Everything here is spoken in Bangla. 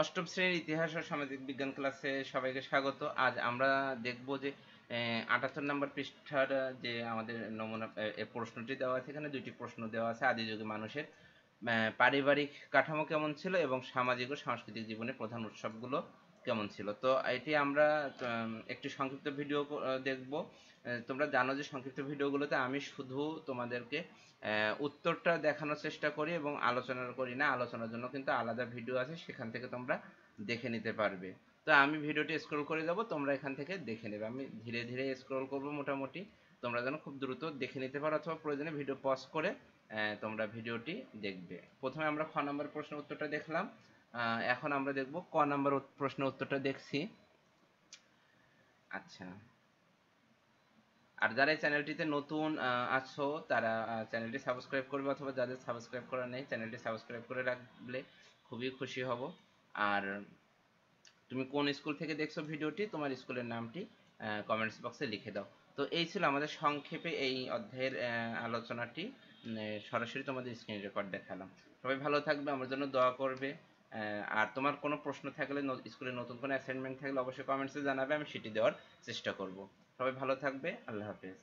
অষ্টম শ্রেণীর ইতিহাস ও সামাজিক বিজ্ঞান ক্লাসে সবাইকে স্বাগত। আজ আমরা দেখব যে ৭৮ নম্বর পৃষ্ঠার যে আমাদের নমুনা প্রশ্নটি দেওয়া আছে, এখানে দুইটি প্রশ্ন দেওয়া আছে। আদিযুগে মানুষের পারিবারিক কাঠামো কেমন ছিল এবং সামাজিক ও সাংস্কৃতিক জীবনের প্রধান উৎসবগুলো কেমন ছিল। তো এটি আমরা একটি সংক্ষিপ্ত ভিডিও দেখব। তোমরা জানো যে সংক্ষিপ্ত ভিডিওগুলোতে আমি শুধু তোমাদেরকে উত্তরটা দেখানোর চেষ্টা করি এবং আলোচনা করি না। আলোচনার জন্য কিন্তু আলাদা ভিডিও আছে, সেখান থেকে তোমরা দেখে নিতে পারবে। তো আমি ভিডিওটি স্ক্রল করে যাব, তোমরা এখান থেকে দেখে নেবে। আমি ধীরে ধীরে স্ক্রল করব মোটামুটি, তোমরা যেন খুব দ্রুত দেখে নিতে পারো, অথবা প্রয়োজনে ভিডিও পজ করে তোমরা ভিডিওটি দেখবে। প্রথমে আমরা খ নম্বর প্রশ্নের উত্তরটা দেখলাম, এখন আমরা দেখব ক নম্বর প্রশ্নের উত্তরটা দেখছি। আচ্ছা, আর যারা এই চ্যানেলটিতে নতুন আছো তারা চ্যানেলটি সাবস্ক্রাইব করবে, অথবা যাদের সাবস্ক্রাইব করা নেই চ্যানেলটি সাবস্ক্রাইব করে রাখলে খুবই খুশি হব। আর তুমি কোন স্কুল থেকে দেখছো ভিডিওটি, তোমার স্কুলের নামটি কমেন্টস বক্সে লিখে দাও। তো এই ছিল আমাদের সংক্ষেপে এই অধ্যায়ের আলোচনাটি। সরাসরি তোমাদের স্ক্রিন রেকর্ড দেখালাম। সবাই ভালো থাকবে, আমার জন্য দোয়া করবে। আর তোমার কোনো প্রশ্ন থাকলে, স্কুলে নতুন কোনো অ্যাসাইনমেন্ট থাকলে অবশ্যই কমেন্টসে জানাবে, আমি সেটি দেওয়ার চেষ্টা করব। সবাই ভালো থাকবে, আল্লাহ হাফেজ।